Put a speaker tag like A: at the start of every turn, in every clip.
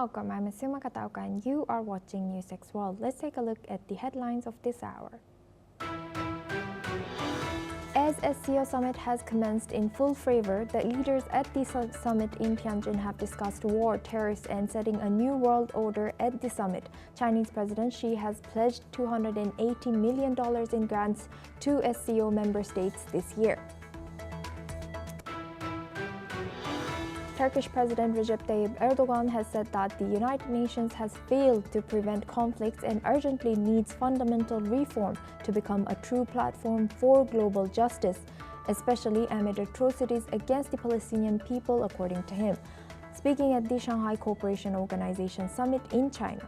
A: Welcome, I'm Asuma Kataoka and you are watching News X World. Let's take a look at the headlines of this hour. As SCO Summit has commenced in full favor, the leaders at the summit in Tianjin have discussed war, tariffs, and setting a new world order at the summit. Chinese President Xi has pledged $280 million in grants to SCO member states this year. Turkish President Recep Tayyip Erdogan has said that the United Nations has failed to prevent conflicts and urgently needs fundamental reform to become a true platform for global justice, especially amid atrocities against the Palestinian people, according to him, speaking at the Shanghai Cooperation Organization Summit in China.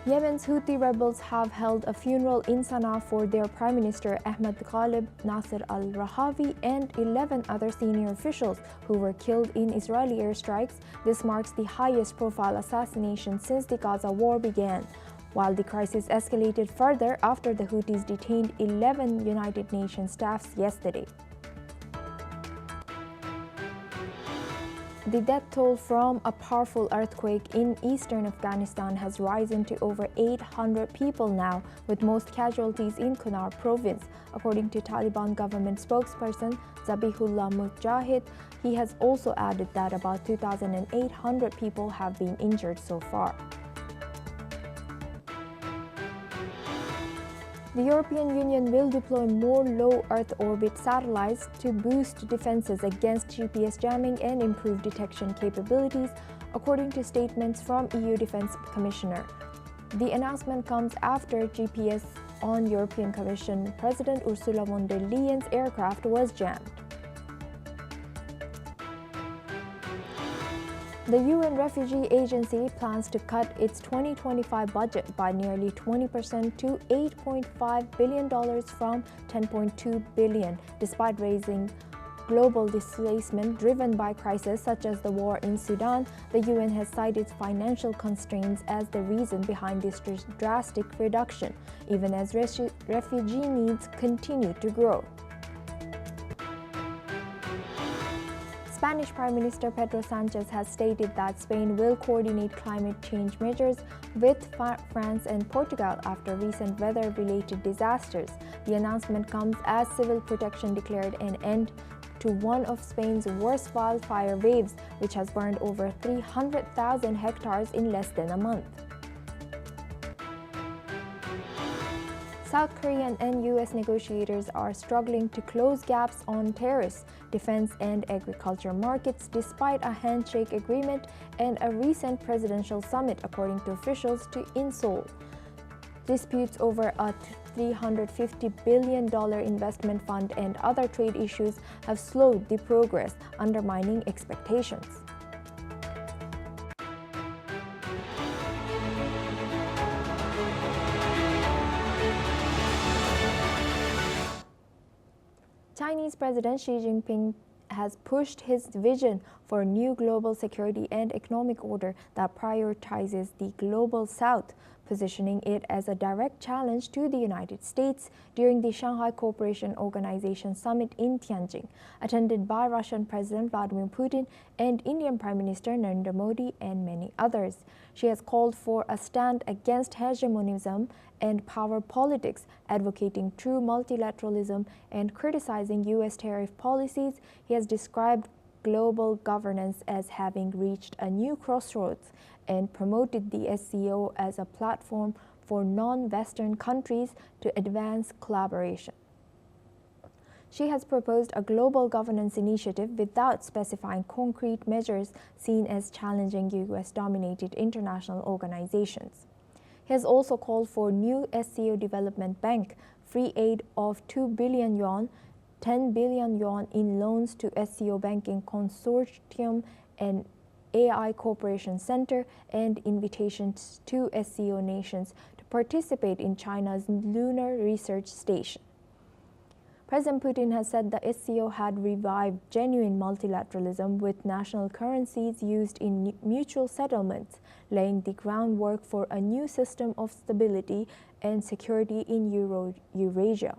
A: Yemen's Houthi rebels have held a funeral in Sana'a for their Prime Minister Ahmed Ghalib Nasser al-Rahawi and 11 other senior officials who were killed in Israeli airstrikes. This marks the highest-profile assassination since the Gaza war began, while the crisis escalated further after the Houthis detained 11 United Nations staffs yesterday. The death toll from a powerful earthquake in eastern Afghanistan has risen to over 800 people now, with most casualties in Kunar province, according to Taliban government spokesperson Zabihullah Mujahid. He has also added that about 2,800 people have been injured so far. The European Union will deploy more low Earth orbit satellites to boost defenses against GPS jamming and improve detection capabilities, according to statements from EU Defense Commissioner. The announcement comes after GPS on European Commission President Ursula von der Leyen's aircraft was jammed. The UN Refugee Agency plans to cut its 2025 budget by nearly 20% to $8.5 billion from $10.2 billion, despite raising global displacement driven by crises such as the war in Sudan. The UN has cited financial constraints as the reason behind this drastic reduction, even as refugee needs continue to grow. Spanish Prime Minister Pedro Sánchez has stated that Spain will coordinate climate change measures with France and Portugal after recent weather-related disasters. The announcement comes as civil protection declared an end to one of Spain's worst wildfire waves, which has burned over 300,000 hectares in less than a month. South Korean and U.S. negotiators are struggling to close gaps on tariffs, defense, and agriculture markets despite a handshake agreement and a recent presidential summit, according to officials in Seoul. Disputes over a $350 billion investment fund and other trade issues have slowed the progress, undermining expectations. Chinese President Xi Jinping has pushed his vision for a new global security and economic order that prioritizes the global south, positioning it as a direct challenge to the United States during the Shanghai Cooperation Organization Summit in Tianjin, attended by Russian President Vladimir Putin and Indian Prime Minister Narendra Modi and many others. She has called for a stand against hegemonism and power politics, advocating true multilateralism and criticizing U.S. tariff policies. He has described global governance as having reached a new crossroads and promoted the SCO as a platform for non-Western countries to advance collaboration. She has proposed a global governance initiative without specifying concrete measures seen as challenging U.S.-dominated international organizations. He has also called for new SCO Development Bank, free aid of 2 billion yuan, 10 billion yuan in loans to SCO Banking Consortium and AI Cooperation Center, and invitations to SCO nations to participate in China's Lunar Research Station. President Putin has said the SCO had revived genuine multilateralism with national currencies used in mutual settlements, laying the groundwork for a new system of stability and security in Eurasia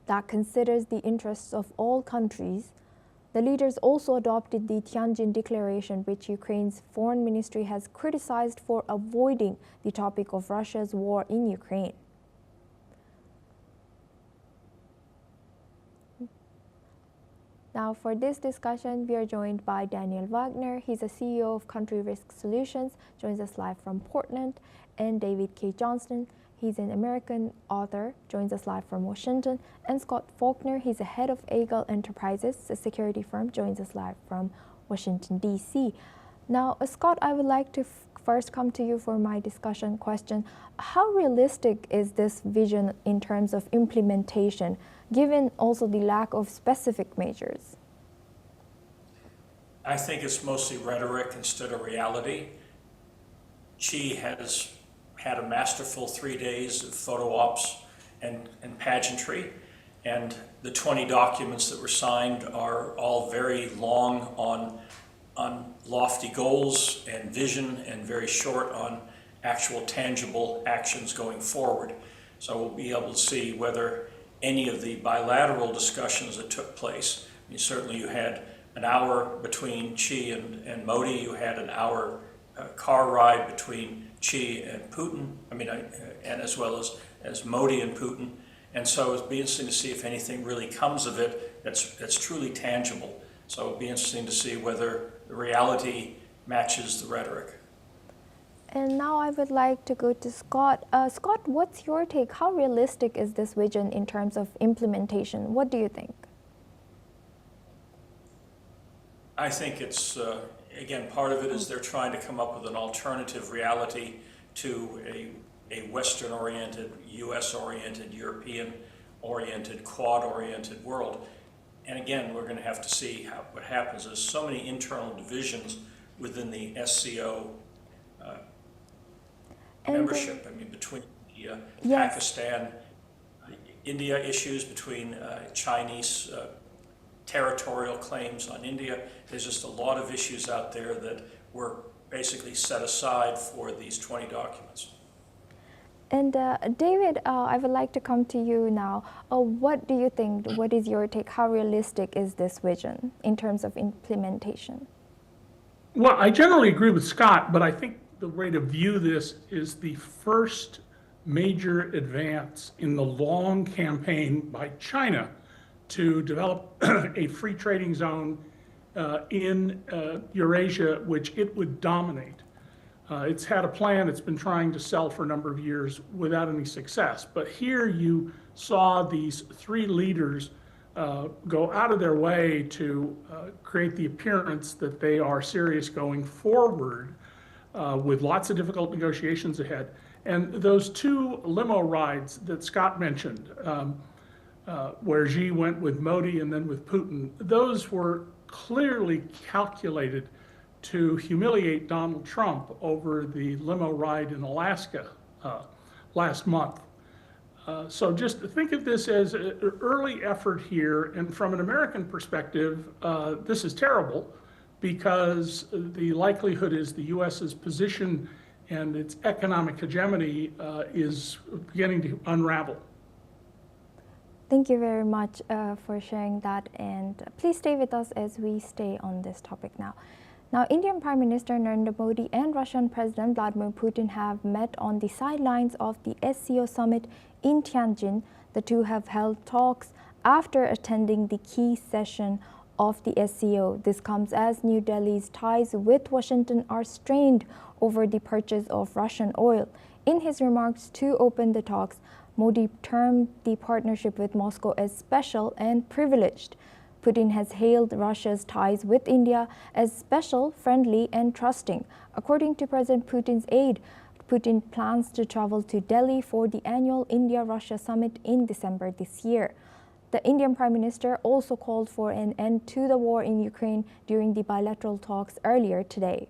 A: that considers the interests of all countries. The leaders also adopted the Tianjin Declaration, which Ukraine's foreign ministry has criticized for avoiding the topic of Russia's war in Ukraine. Now, for this discussion, we are joined by Daniel Wagner. He's a CEO of Country Risk Solutions, joins us live from Portland, and David K. Johnston. He's an American author, joins us live from Washington, and Scott Faulkner. He's the head of Eagle Enterprises, a security firm, joins us live from Washington, D.C. Now, Scott, I would like to first come to you for my discussion question. How realistic is this vision in terms of implementation, given also the lack of specific measures?
B: I think it's mostly rhetoric instead of reality. Xi has had a masterful 3 days of photo ops and pageantry, and the 20 documents that were signed are all very long on lofty goals and vision, and very short on actual tangible actions going forward. So we'll be able to see whether any of the bilateral discussions that took place. I mean, certainly you had an hour between Xi and Modi. You had an hour car ride between Xi and Putin. And as well as Modi and Putin. And so it'll be interesting to see if anything really comes of it that's truly tangible. So it'll be interesting to see whether the reality matches the rhetoric.
A: And now I would like to go to Scott. Scott, what's your take? How realistic is this vision in terms of implementation? What do you think?
B: I think it's, again, part of it is they're trying to come up with an alternative reality to a Western-oriented, US-oriented, European-oriented, Quad-oriented world. And again, we're going to have to see what happens. There's so many internal divisions within the SCO membership. I mean, between the Pakistan, India issues, between Chinese territorial claims on India. There's just a lot of issues out there that were basically set aside for these 20 documents.
A: And David, I would like to come to you now. What do you think? What is your take? How realistic is this vision in terms of implementation?
C: Well, I generally agree with Scott, but I think the way to view this is the first major advance in the long campaign by China to develop a free trading zone in Eurasia, which it would dominate. It's had a plan it's been trying to sell for a number of years without any success. But here you saw these three leaders go out of their way to create the appearance that they are serious going forward with lots of difficult negotiations ahead. And those two limo rides that Scott mentioned, where Xi went with Modi and then with Putin, those were clearly calculated to humiliate Donald Trump over the limo ride in Alaska last month. So just think of this as an early effort here, and from an American perspective, this is terrible because the likelihood is the US's position and its economic hegemony is beginning to unravel.
A: Thank you very much for sharing that, and please stay with us as we stay on this topic now. Now, Indian Prime Minister Narendra Modi and Russian President Vladimir Putin have met on the sidelines of the SCO Summit in Tianjin. The two have held talks after attending the key session of the SCO. This comes as New Delhi's ties with Washington are strained over the purchase of Russian oil. In his remarks to open the talks, Modi termed the partnership with Moscow as special and privileged. Putin has hailed Russia's ties with India as special, friendly, and trusting. According to President Putin's aide, Putin plans to travel to Delhi for the annual India-Russia summit in December this year. The Indian Prime Minister also called for an end to the war in Ukraine during the bilateral talks earlier today.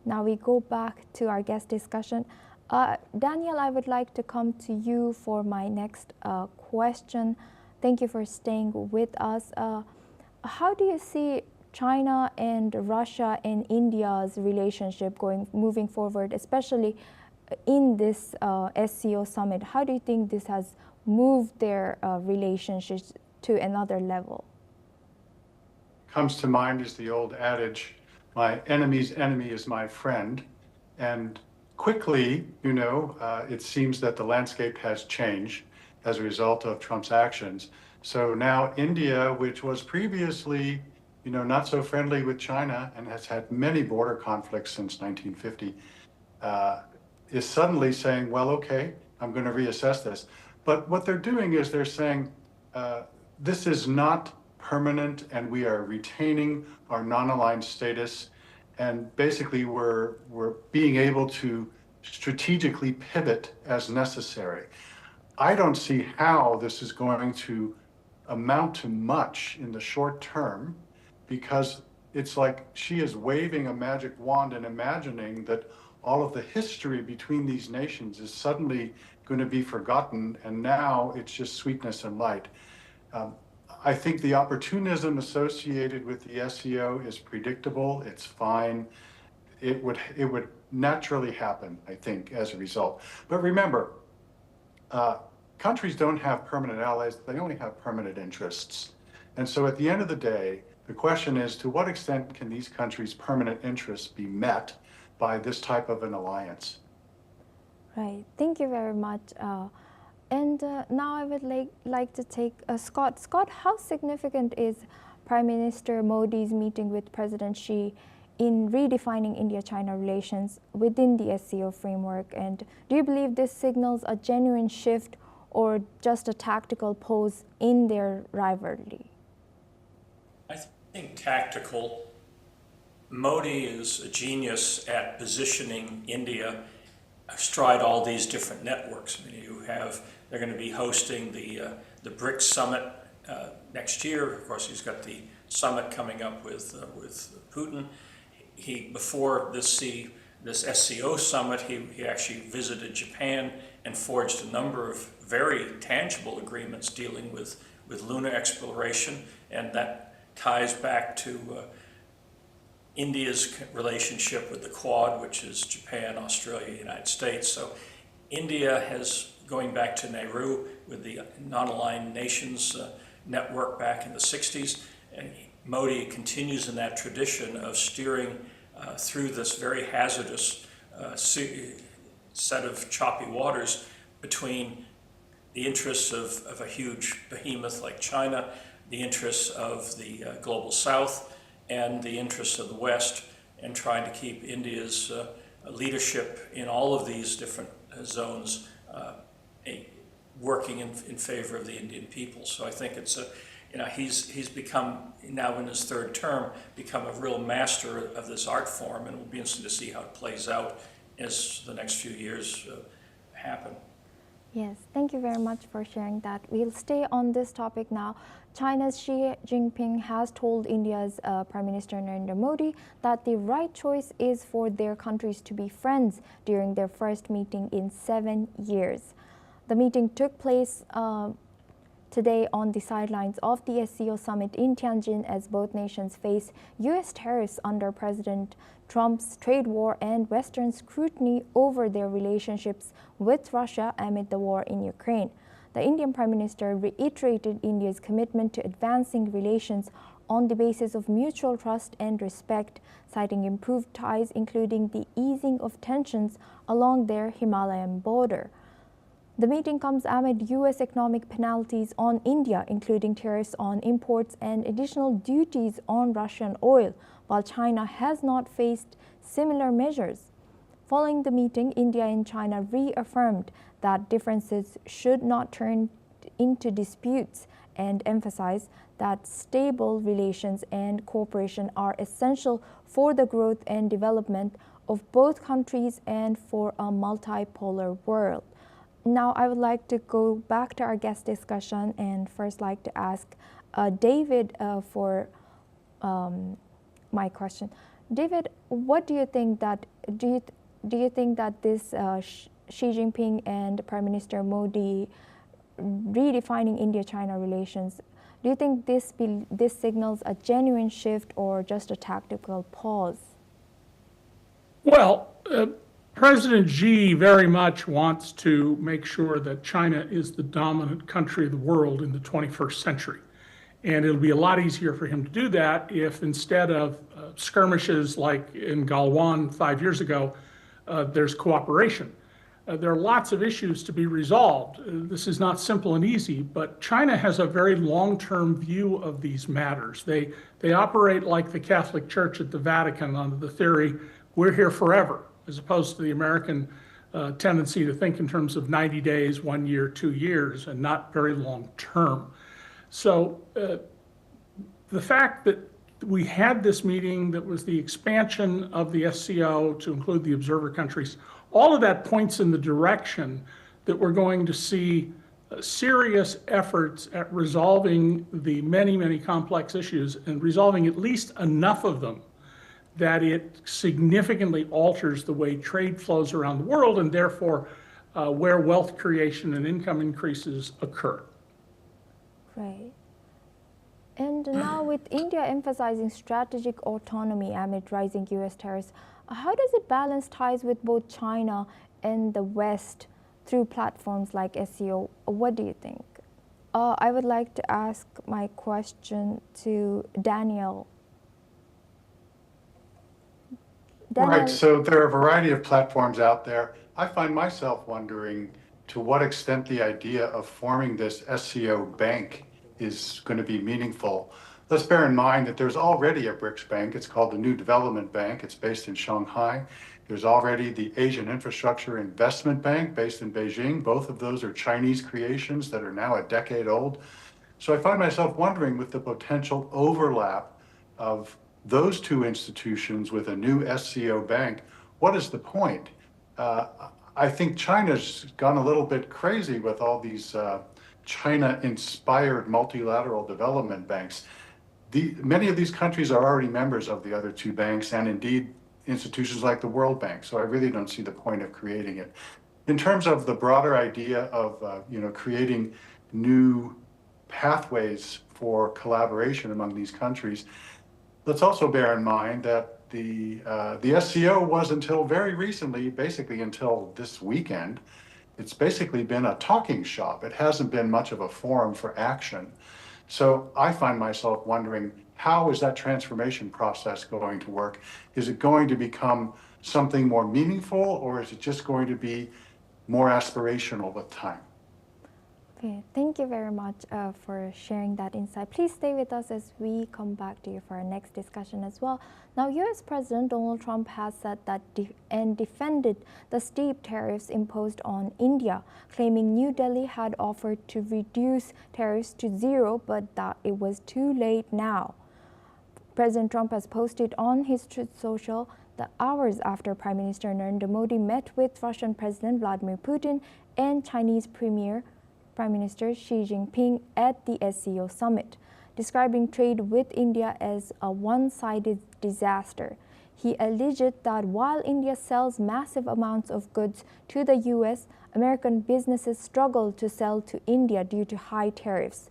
A: Now we go back to our guest discussion. Daniel, I would like to come to you for my next question. Thank you for staying with us. How do you see China and Russia and India's relationship moving forward, especially in this SCO summit? How do you think this has moved their relationships to another level?
D: comes to mind is the old adage, my enemy's enemy is my friend. And quickly, it seems that the landscape has changed as a result of Trump's actions. So now India, which was previously, not so friendly with China and has had many border conflicts since 1950, is suddenly saying, well, okay, I'm going to reassess this. But what they're doing is they're saying, this is not permanent and we are retaining our non-aligned status. And basically we're being able to strategically pivot as necessary. I don't see how this is going to amount to much in the short term, because it's like she is waving a magic wand and imagining that all of the history between these nations is suddenly going to be forgotten, and now it's just sweetness and light. I think the opportunism associated with the SCO is predictable. It's fine. It would naturally happen, I think, as a result. But remember, countries don't have permanent allies. They only have permanent interests. And so at the end of the day, the question is, to what extent can these countries' permanent interests be met by this type of an alliance?
A: Right. Thank you very much. Now I would like to take Scott. Scott, how significant is Prime Minister Modi's meeting with President Xi in redefining India-China relations within the SCO framework? And do you believe this signals a genuine shift or just a tactical pause in their rivalry?
B: I think tactical. Modi is a genius at positioning India astride all these different networks. I mean, they're going to be hosting the BRICS summit next year. Of course, he's got the summit coming up with Putin. Before this SCO summit, he actually visited Japan and forged a number of very tangible agreements dealing with lunar exploration, and that ties back to India's relationship with the Quad, which is Japan, Australia, United States. So India has, going back to Nehru with the non-aligned nations network back in the 60s, and Modi continues in that tradition of steering through this very hazardous set of choppy waters between the interests of a huge behemoth like China, the interests of the global South, and the interests of the West, and trying to keep India's leadership in all of these different zones working in favor of the Indian people. So I think it's he's become, now in his third term, become a real master of this art form, and it will be interesting to see how it plays out as the next few years happen.
A: Yes, thank you very much for sharing that. We'll stay on this topic now. China's Xi Jinping has told India's Prime Minister Narendra Modi that the right choice is for their countries to be friends during their first meeting in 7 years. The meeting took place today on the sidelines of the SCO Summit in Tianjin as both nations face U.S. tariffs under President Trump's trade war and Western scrutiny over their relationships with Russia amid the war in Ukraine. The Indian Prime Minister reiterated India's commitment to advancing relations on the basis of mutual trust and respect, citing improved ties, including the easing of tensions along their Himalayan border. The meeting comes amid U.S. economic penalties on India, including tariffs on imports and additional duties on Russian oil, while China has not faced similar measures. Following the meeting, India and China reaffirmed that differences should not turn into disputes and emphasized that stable relations and cooperation are essential for the growth and development of both countries and for a multipolar world. Now, I would like to go back to our guest discussion and first like to ask David for my question. David, what do you think that do you think that this Xi Jinping and Prime Minister Modi redefining India-China relations, do you think this signals a genuine shift or just a tactical pause?
C: Well, President Xi very much wants to make sure that China is the dominant country of the world in the 21st century. And it'll be a lot easier for him to do that if instead of skirmishes like in Galwan 5 years ago, there's cooperation. There are lots of issues to be resolved. This is not simple and easy, but China has a very long-term view of these matters. They operate like the Catholic Church at the Vatican under the theory, we're here forever, as opposed to the American tendency to think in terms of 90 days, 1 year, 2 years, and not very long term. So the fact that we had this meeting that was the expansion of the SCO to include the observer countries, all of that points in the direction that we're going to see serious efforts at resolving the many, many complex issues and resolving at least enough of them that it significantly alters the way trade flows around the world and therefore where wealth creation and income increases occur.
A: Right. And now with India emphasizing strategic autonomy amid rising US tariffs, how does it balance ties with both China and the West through platforms like SCO? What do you think? I would like to ask my question to Daniel.
D: Right, so there are a variety of platforms out there. I find myself wondering to what extent the idea of forming this SCO bank is going to be meaningful. Let's bear in mind that there's already a BRICS bank. It's called the New Development Bank. It's based in Shanghai. There's already the Asian Infrastructure Investment Bank based in Beijing. Both of those are Chinese creations that are now a decade old. So I find myself wondering, with the potential overlap of those two institutions with a new SCO bank, what is the point? I think China's gone a little bit crazy with all these China-inspired multilateral development banks. Many of these countries are already members of the other two banks, and indeed institutions like the World Bank. So I really don't see the point of creating it. In terms of the broader idea of creating new pathways for collaboration among these countries, let's also bear in mind that the SCO was until very recently, basically until this weekend, it's basically been a talking shop. It hasn't been much of a forum for action. So I find myself wondering, how is that transformation process going to work? Is it going to become something more meaningful, or is it just going to be more aspirational with time?
A: Okay, thank you very much for sharing that insight. Please stay with us as we come back to you for our next discussion as well. Now, US President Donald Trump has said that and defended the steep tariffs imposed on India, claiming New Delhi had offered to reduce tariffs to zero, but that it was too late now. President Trump has posted on his Truth Social the hours after Prime Minister Narendra Modi met with Russian President Vladimir Putin and Chinese Prime Minister Xi Jinping at the SCO Summit, describing trade with India as a one-sided disaster. He alleged that while India sells massive amounts of goods to the US, American businesses struggle to sell to India due to high tariffs.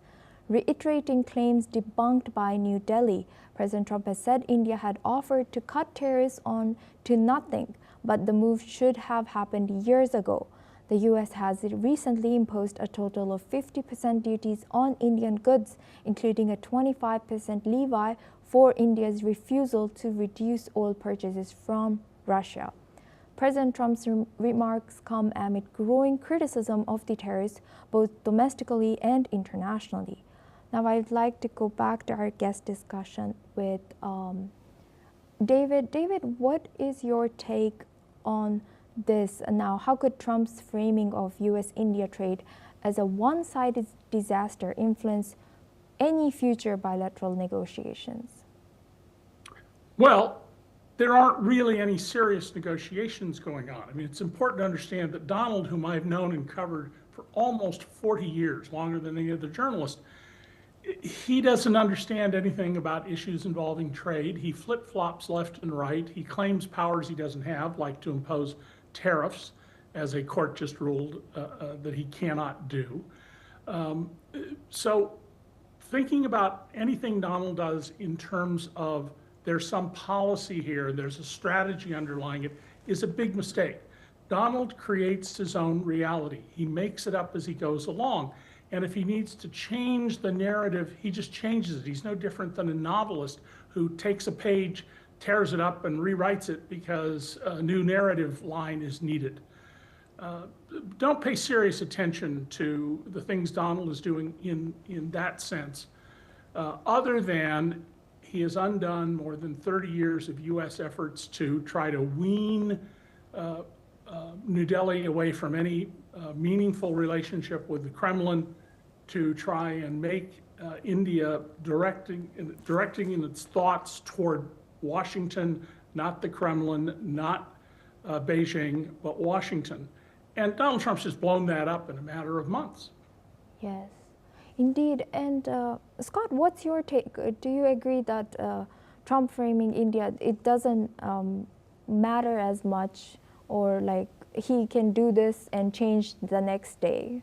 A: Reiterating claims debunked by New Delhi, President Trump has said India had offered to cut tariffs on to nothing, but the move should have happened years ago. The US has recently imposed a total of 50% duties on Indian goods, including a 25% levy for India's refusal to reduce oil purchases from Russia. President Trump's remarks come amid growing criticism of the tariffs, both domestically and internationally. Now, I'd like to go back to our guest discussion with David. David, what is your take on this now? How could Trump's framing of US-India trade as a one-sided disaster influence any future bilateral negotiations?
C: Well, there aren't really any serious negotiations going on. I mean, it's important to understand that Donald, whom I've known and covered for almost 40 years, longer than any other journalist, he doesn't understand anything about issues involving trade. He flip-flops left and right. He claims powers he doesn't have, like to impose tariffs, as a court just ruled that he cannot do. So thinking about anything Donald does in terms of there's some policy here, there's a strategy underlying it, is a big mistake. Donald creates his own reality. He makes it up as he goes along. And if he needs to change the narrative, he just changes it. He's no different than a novelist who takes a page, tears it up, and rewrites it because a new narrative line is needed. Don't pay serious attention to the things Donald is doing in that sense, other than he has undone more than 30 years of U.S. efforts to try to wean New Delhi away from any meaningful relationship with the Kremlin, to try and make India directing in its thoughts toward Washington, not the Kremlin, not Beijing, but Washington. And Donald Trump's just blown that up in a matter of months.
A: Yes, indeed. And Scott, what's your take? Do you agree that Trump framing India, it doesn't matter as much, or like he can do this and change the next day?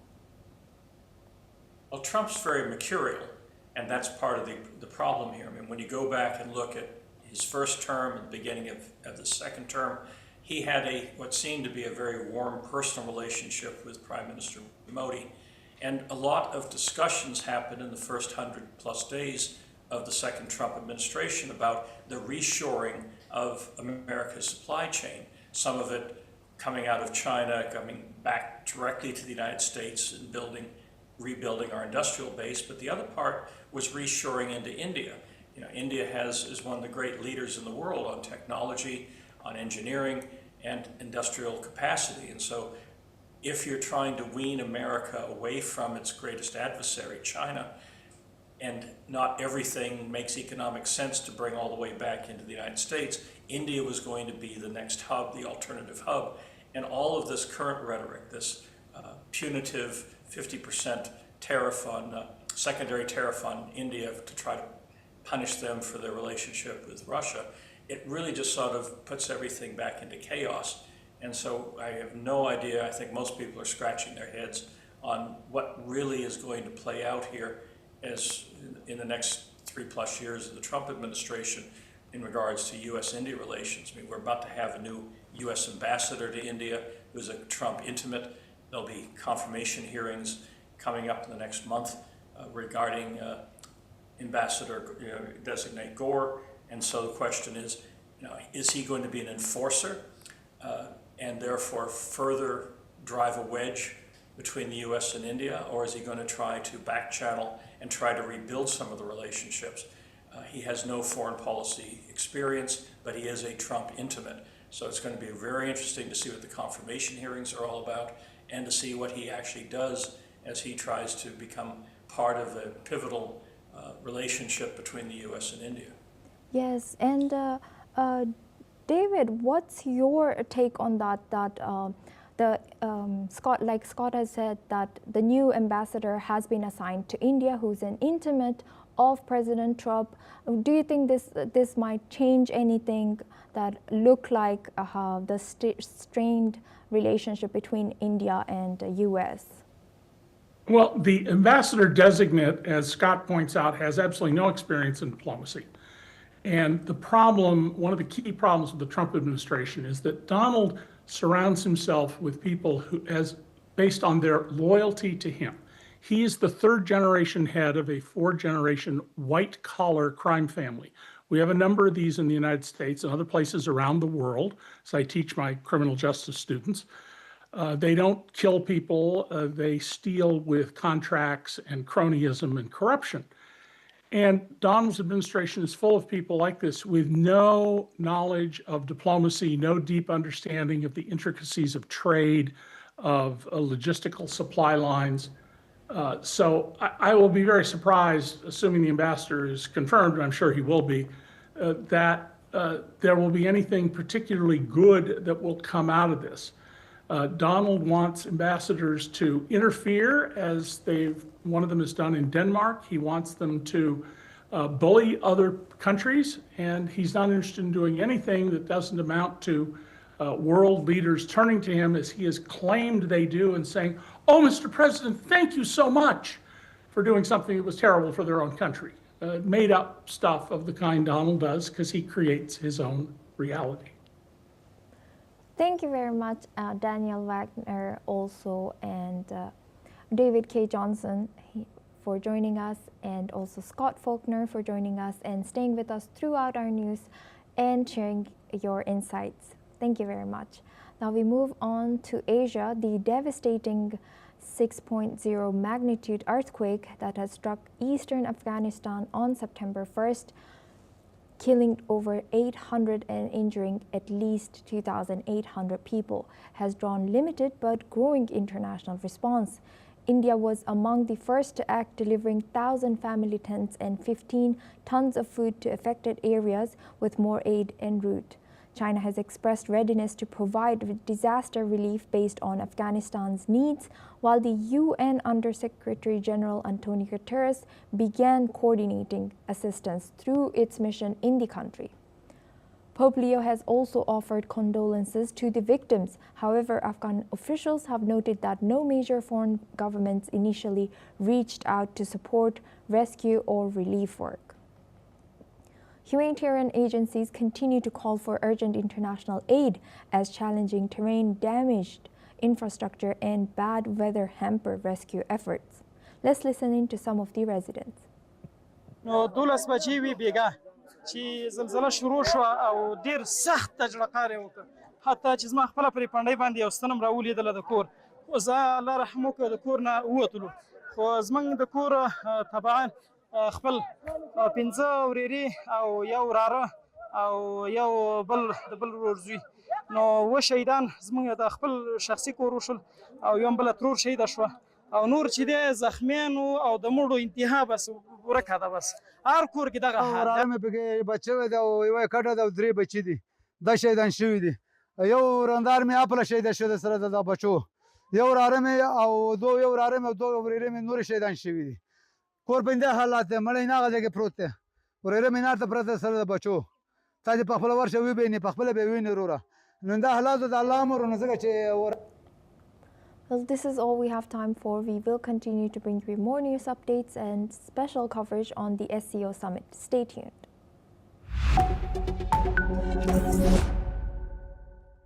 B: Well, Trump's very mercurial, and that's part of the problem here. I mean, when you go back and look at his first term and the beginning of the second term, he had what seemed to be a very warm personal relationship with Prime Minister Modi. And a lot of discussions happened in the first 100+ days of the second Trump administration about the reshoring of America's supply chain. Some of it coming out of China, coming back directly to the United States and rebuilding our industrial base, but the other part was reshoring into India. You know, India is one of the great leaders in the world on technology, on engineering, and industrial capacity. And so if you're trying to wean America away from its greatest adversary, China, and not everything makes economic sense to bring all the way back into the United States, India was going to be the next hub, the alternative hub. And all of this current rhetoric, this punitive 50% tariff on, secondary tariff on India to try to punish them for their relationship with Russia, it really just sort of puts everything back into chaos. And so I have no idea. I think most people are scratching their heads on what really is going to play out here as in the next 3+ years of the Trump administration in regards to U.S.-India relations. I mean, we're about to have a new U.S. ambassador to India who's a Trump intimate. There'll be confirmation hearings coming up in the next month regarding Ambassador designate Gore. And so the question is, is he going to be an enforcer and therefore further drive a wedge between the U.S. and India, or is he going to try to back channel and try to rebuild some of the relationships? He has no foreign policy experience, but he is a Trump intimate. So it's going to be very interesting to see what the confirmation hearings are all about and to see what he actually does as he tries to become part of a pivotal relationship between the U.S. and India.
A: Yes, and David, what's your take on that? Scott has said that the new ambassador has been assigned to India, who's an intimate of President Trump. Do you think this might change anything that look like the strained relationship between India and the U.S.?
C: Well, the ambassador designate, as Scott points out, has absolutely no experience in diplomacy. And the problem, one of the key problems with the Trump administration, is that Donald surrounds himself with people based on their loyalty to him. He is the third generation head of a 4-generation white collar crime family. We have a number of these in the United States and other places around the world, as I teach my criminal justice students. They don't kill people, they steal with contracts and cronyism and corruption. And Donald's administration is full of people like this with no knowledge of diplomacy, no deep understanding of the intricacies of trade, of logistical supply lines. So I will be very surprised, assuming the ambassador is confirmed, and I'm sure he will be, that there will be anything particularly good that will come out of this. Donald wants ambassadors to interfere, as one of them has done in Denmark. He wants them to bully other countries, and he's not interested in doing anything that doesn't amount to world leaders turning to him, as he has claimed they do, and saying, "Oh, Mr. President, thank you so much for doing something that was terrible for their own country." Made up stuff of the kind Donald does, because he creates his own reality.
A: Thank you very much, Daniel Wagner, also. And David K. Johnson for joining us, and also Scott Faulkner for joining us and staying with us throughout our news and sharing your insights. Thank you very much. Now we move on to Asia. The devastating 6.0 magnitude earthquake that has struck eastern Afghanistan on September 1st, killing over 800 and injuring at least 2,800 people, has drawn limited but growing international response. India was among the first to act, delivering 1,000 family tents and 15 tons of food to affected areas, with more aid en route. China has expressed readiness to provide disaster relief based on Afghanistan's needs, while the UN Under-Secretary General Antonio Guterres began coordinating assistance through its mission in the country. Pope Leo has also offered condolences to the victims. However, Afghan officials have noted that no major foreign governments initially reached out to support rescue or relief work. Humanitarian agencies continue to call for urgent international aid as challenging terrain, damaged infrastructure, and bad weather hamper rescue efforts. Let's listen in to some of the residents.
E: دولس بچی وی بیګه چې زلزلہ شروع شو او ډیر سخت تجربه وکړه حتی چې زما خپل پرې پاندې باندې یو ستنم راولیدل د کور خو زه الله رحم وکړ د کور نه ووتلو خو زمنګ د کور طبعا خپل 15 وريري او یو راره او یو بل د بل ورزوي نو و شهیدان زمونږ د خپل شخصي کور وشل او یو بل ترور شهید شو او نور چې د زخمیانو او د مړو انتها بس ورکه ده بس هر کور کې دغه حال
F: رامه به بچو دا یو کډه د درې بچی دي د شهیدان شوی دي یو رندار می خپل شهید شو د سره د بچو یو راره او یو راره دو وريره نور شهیدان شوی دي کور بنده حالات مړی نه غځي کې پروت دی ورېره مینار ته پرته سره د بچو تاسو په خپل ورشه وی بینه په خپل به ویني وروره نن دا حالات د الله امر نه زګه چې
A: Well, this is all we have time for. We will continue to bring you more news updates and special coverage on the SCO Summit. Stay tuned.